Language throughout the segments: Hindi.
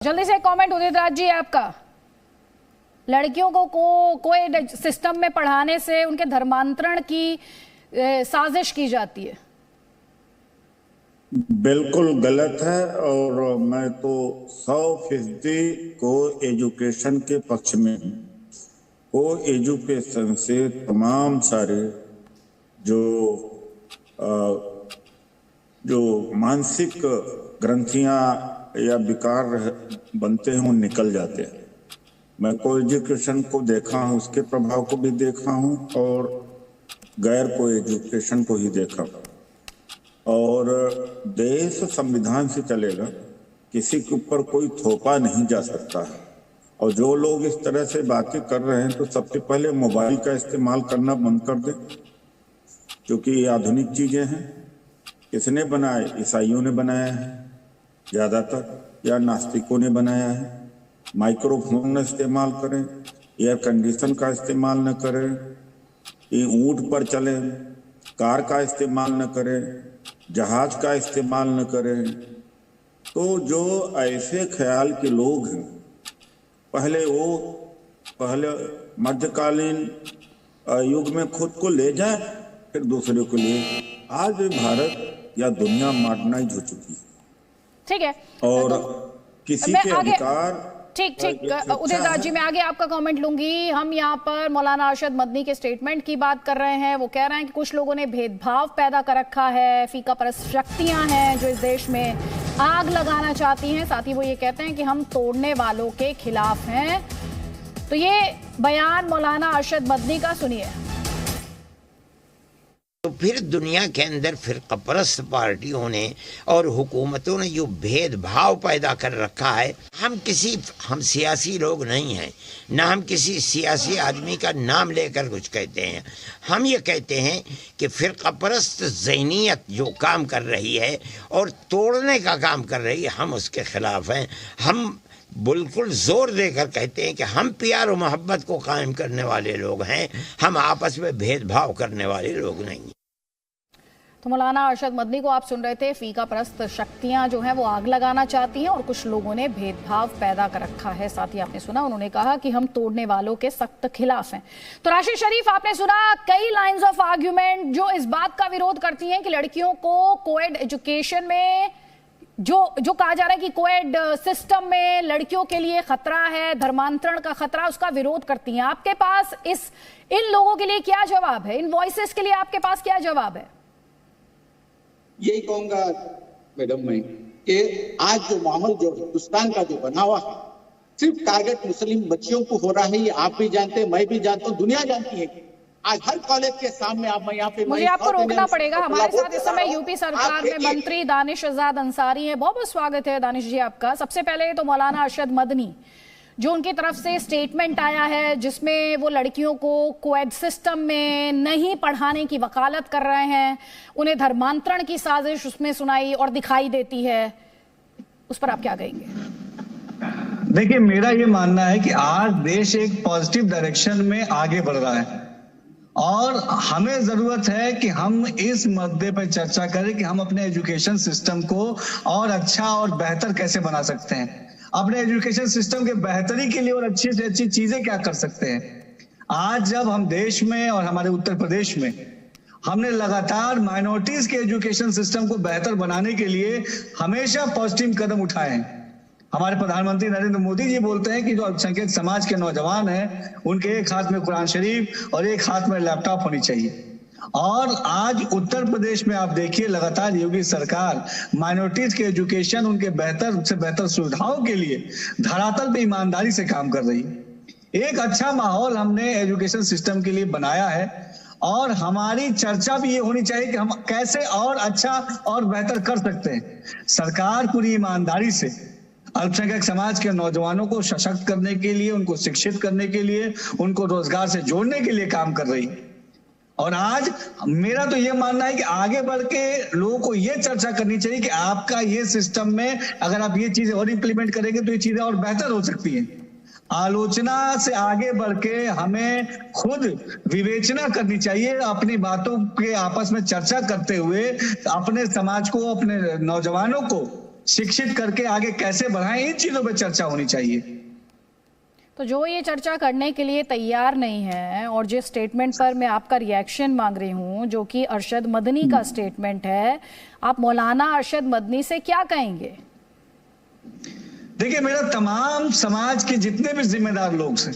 जल्दी से एक कमेंट उदित राज जी आपका। लड़कियों को कोई सिस्टम में पढ़ाने से उनके धर्मांतरण की साजिश की जाती है। बिल्कुल गलत है और मैं तो 100% को एजुकेशन के पक्ष में हूँ। को एजुकेशन से तमाम सारे जो मानसिक ग्रंथियां या विकार बनते हैं वो निकल जाते हैं। मैं को एजुकेशन को देखा हूँ, उसके प्रभाव को भी देखा हूँ और गैर को एजुकेशन को ही देखा हूँ। और देश संविधान से चलेगा, किसी के ऊपर कोई थोपा नहीं जा सकता है। और जो लोग इस तरह से बातें कर रहे हैं तो सबसे पहले मोबाइल का इस्तेमाल करना बंद कर दें, क्योंकि ये आधुनिक चीजें हैं। किसने बनाए? ईसाइयों ने बनाया है ज्यादातर, या नास्तिकों ने बनाया है। माइक्रोफोन न इस्तेमाल करें, एयर कंडीशन का इस्तेमाल न करें, ये ऊंट पर चले, कार का इस्तेमाल न करें, जहाज का इस्तेमाल न करें। तो जो ऐसे ख्याल के लोग हैं, पहले मध्यकालीन युग में खुद को ले जाए, फिर दूसरे को ले। आज भारत या दुनिया मॉडर्नाइज हो चुकी है, ठीक है, और किसी के अधिकार। ठीक उदित राज जी, मैं आगे आपका कमेंट लूंगी। हम यहाँ पर मौलाना अरशद मदनी के स्टेटमेंट की बात कर रहे हैं। वो कह रहे हैं कि कुछ लोगों ने भेदभाव पैदा कर रखा है, फीका परस्त शक्तियां हैं जो इस देश में आग लगाना चाहती हैं। साथ ही वो ये कहते हैं कि हम तोड़ने वालों के खिलाफ हैं। तो ये बयान मौलाना अरशद मदनी का सुनिए। तो फिर दुनिया के अंदर फिरकापरस्त पार्टियों ने और हुकूमतों ने जो भेदभाव पैदा कर रखा है, हम सियासी लोग नहीं हैं, ना हम किसी सियासी आदमी का नाम लेकर कुछ कहते हैं। हम ये कहते हैं कि फिरकापरस्त ज़हनियत जो काम कर रही है और तोड़ने का काम कर रही है, हम उसके खिलाफ हैं। हम बिल्कुल जोर देकर कहते हैं कि हम प्यार और मोहब्बत को कायम करने वाले लोग हैं, हम आपस में भेदभाव करने वाले लोग नहीं। तो मौलाना अरशद मदनी को आप सुन रहे थे। फीका परस्त शक्तियां जो हैं वो आग लगाना चाहती हैं और कुछ लोगों ने भेदभाव पैदा कर रखा है। साथ ही आपने सुना उन्होंने कहा कि हम तोड़ने वालों के सख्त खिलाफ हैं। तो राशिद शरीफ, आपने सुना कई लाइंस ऑफ आर्ग्यूमेंट जो इस बात का विरोध करती हैं कि लड़कियों को कोएड एजुकेशन में जो कहा जा रहा है कि कोएड सिस्टम में लड़कियों के लिए खतरा है, धर्मांतरण का खतरा, उसका विरोध करती हैं। आपके पास इन लोगों के लिए क्या जवाब है? इन वॉइसेस के लिए आपके पास क्या जवाब है? यही कहूंगा मैडम मैं कि आज जो माहौल जो हिंदुस्तान का जो बना हुआ है, सिर्फ टारगेट मुस्लिम बच्चियों को हो रहा है। ये आप भी जानते हैं, मैं भी जानता हूँ, दुनिया जानती है कि आज हर कॉलेज के सामने आप यहाँ पे मुझे आपको रोकना पड़ेगा। हमारे साथ इस समय यूपी सरकार में मंत्री दानिश आजाद अंसारी हैं। बहुत बहुत स्वागत है दानिश जी आपका। सबसे पहले तो मौलाना अरशद मदनी, जो उनकी तरफ से स्टेटमेंट आया है जिसमें वो लड़कियों को कोएड सिस्टम में नहीं पढ़ाने की वकालत कर रहे हैं, उन्हें धर्मांतरण की साजिश उसमें सुनाई और दिखाई देती है, उस पर आप क्या कहेंगे? देखिए, मेरा ये मानना है कि आज देश एक पॉजिटिव डायरेक्शन में आगे बढ़ रहा है और हमें जरूरत है कि हम इस मुद्दे पर चर्चा करें कि हम अपने एजुकेशन सिस्टम को और अच्छा और बेहतर कैसे बना सकते हैं। अपने एजुकेशन सिस्टम के बेहतरी के लिए और अच्छी से अच्छी चीजें क्या कर सकते हैं। आज जब हम देश में और हमारे उत्तर प्रदेश में हमने लगातार माइनॉरिटीज के एजुकेशन सिस्टम को बेहतर बनाने के लिए हमेशा पॉजिटिव कदम उठाए हैं। हमारे प्रधानमंत्री नरेंद्र मोदी जी बोलते हैं कि जो अल्पसंख्यक समाज के नौजवान हैं, उनके एक हाथ में कुरान शरीफ और एक हाथ में लैपटॉप होनी चाहिए। और आज उत्तर प्रदेश में आप देखिए, लगातार योगी सरकार माइनॉरिटीज के एजुकेशन, उनके बेहतर से बेहतर सुविधाओं के लिए धरातल पे ईमानदारी से काम कर रही है। एक अच्छा माहौल हमने एजुकेशन सिस्टम के लिए बनाया है और हमारी चर्चा भी ये होनी चाहिए कि हम कैसे और अच्छा और बेहतर कर सकते हैं। सरकार पूरी ईमानदारी से अल्पसंख्यक समाज के नौजवानों को सशक्त करने के लिए, उनको शिक्षित करने के लिए, उनको रोजगार से जोड़ने के लिए काम कर रही है। और आज मेरा तो ये मानना है कि आगे बढ़ के लोगों को ये चर्चा करनी चाहिए कि आपका ये सिस्टम में अगर आप ये चीजें और इंप्लीमेंट करेंगे तो ये चीजें और बेहतर हो सकती हैं। आलोचना से आगे बढ़ के हमें खुद विवेचना करनी चाहिए, अपनी बातों के आपस में चर्चा करते हुए अपने समाज को, अपने नौजवानों को शिक्षित करके आगे कैसे बढ़ाएं, इन चीजों पर चर्चा होनी चाहिए। तो जो ये चर्चा करने के लिए तैयार नहीं है और जिस स्टेटमेंट पर मैं आपका रिएक्शन मांग रही हूं, जो कि अरशद मदनी का स्टेटमेंट है, आप मौलाना अरशद मदनी से क्या कहेंगे? देखिए, मेरा तमाम समाज के जितने भी जिम्मेदार लोग हैं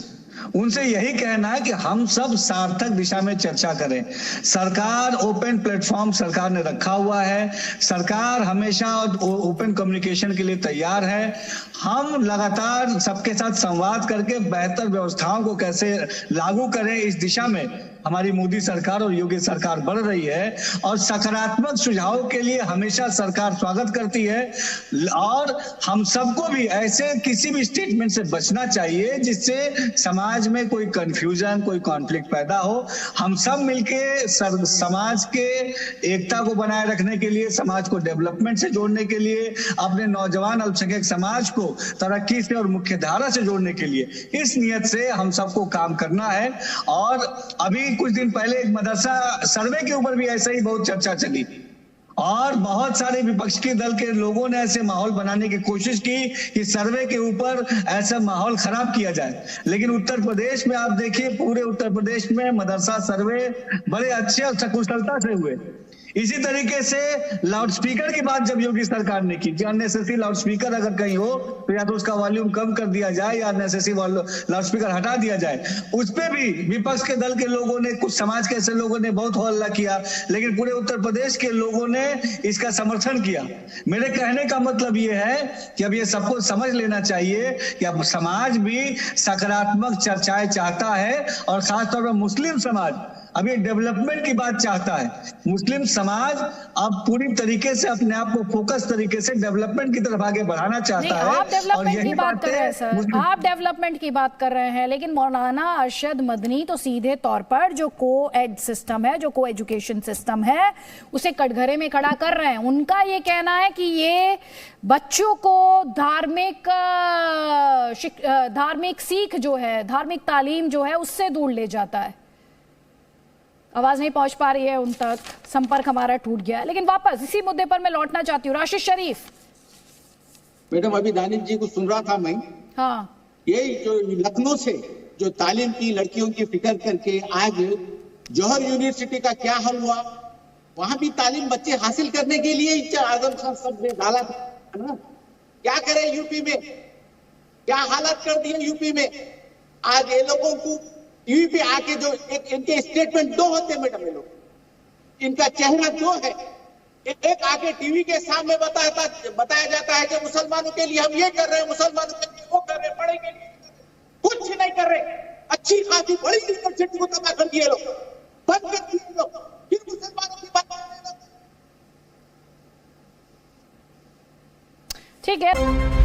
उनसे यही कहना है कि हम सब सार्थक दिशा में चर्चा करें। सरकार ओपन प्लेटफॉर्म सरकार ने रखा हुआ है, सरकार हमेशा ओपन कम्युनिकेशन के लिए तैयार है। हम लगातार सबके साथ संवाद करके बेहतर व्यवस्थाओं को कैसे लागू करें, इस दिशा में हमारी मोदी सरकार और योगी सरकार बढ़ रही है और सकारात्मक सुझावों के लिए हमेशा सरकार स्वागत करती है। और हम सबको भी ऐसे किसी भी स्टेटमेंट से बचना चाहिए जिससे समाज में कोई कंफ्यूजन, कोई कॉन्फ्लिक्ट पैदा हो। हम सब मिलके समाज के एकता को बनाए रखने के लिए, समाज को डेवलपमेंट से जोड़ने के लिए, अपने नौजवान अल्पसंख्यक समाज को तरक्की से और मुख्य धारा से जोड़ने के लिए, इस नियत से हम सबको काम करना है। और अभी कुछ दिन पहले एक मदरसा सर्वे के ऊपर भी ऐसा ही बहुत चर्चा चली और बहुत सारे विपक्ष के दल के लोगों ने ऐसे माहौल बनाने की कोशिश की कि सर्वे के ऊपर ऐसा माहौल खराब किया जाए। लेकिन उत्तर प्रदेश में आप देखिए, पूरे उत्तर प्रदेश में मदरसा सर्वे बड़े अच्छे और सकुशलता से हुए। इसी तरीके से लाउडस्पीकर की बात जब योगी सरकार ने की कि अननेसेसरी लाउडस्पीकर अगर कहीं हो तो या तो उसका वॉल्यूम कम कर दिया जाए या अननेसेसरी लाउडस्पीकर हटा दिया जाए, उस पे भी विपक्ष के दल के लोगों ने, कुछ समाज के ऐसे लोगों ने बहुत हल्ला किया, लेकिन पूरे उत्तर प्रदेश के लोगों ने इसका समर्थन किया। मेरे कहने का मतलब ये है कि अब ये सबको समझ लेना चाहिए कि अब समाज भी सकारात्मक चर्चाएं चाहता है और खासतौर पर मुस्लिम समाज अभी डेवलपमेंट की बात चाहता है। मुस्लिम समाज अब पूरी तरीके से अपने आप को फोकस तरीके से डेवलपमेंट की तरफ आगे बढ़ाना चाहता है। आप डेवलपमेंट की बात कर रहे हैं सर, आप डेवलपमेंट की बात कर रहे हैं, लेकिन मौलाना अरशद मदनी तो सीधे तौर पर जो को एड सिस्टम है, जो को एजुकेशन सिस्टम है, उसे कटघरे में खड़ा कर रहे हैं। उनका ये कहना है कि ये बच्चों को धार्मिक सीख जो है, धार्मिक तालीम जो है, उससे दूर ले जाता है। आवाज नहीं पहुंच पा रही है उन तक, संपर्क हमारा टूट गया है। लेकिन वापस इसी मुद्दे पर मैं लौटना चाहती हूँ। राशिद शरीफ मैडम, अभी दानिश जी को सुन रहा था मैं। हाँ, यही जो लखनऊ से जो तालीम की लड़कियों की फिक्र करके आज जौहर यूनिवर्सिटी का क्या हाल हुआ, वहां भी तालीम बच्चे हासिल करने के लिए आजम खान सब ने डाला था ना। क्या करे यूपी में, क्या हालत कर दिए यूपी में। आज ये लोगों को टीवी पे आके जो एक इनके स्टेटमेंट दो होते मैडम, ये लोग, इनका चेहरा दो है। एक आके टीवी के सामने बताया जाता है कि मुसलमानों के लिए हम ये कर रहे हैं, मुसलमानों के लिए वो कर रहे हैं, पढ़े के लिए कुछ नहीं कर रहे। अच्छी खासी बड़ी यूनिवर्सिटी को तबाह कर दिए लोग, बंद कर दिए लोग, फिर मुसलमानों की बात। ठीक है।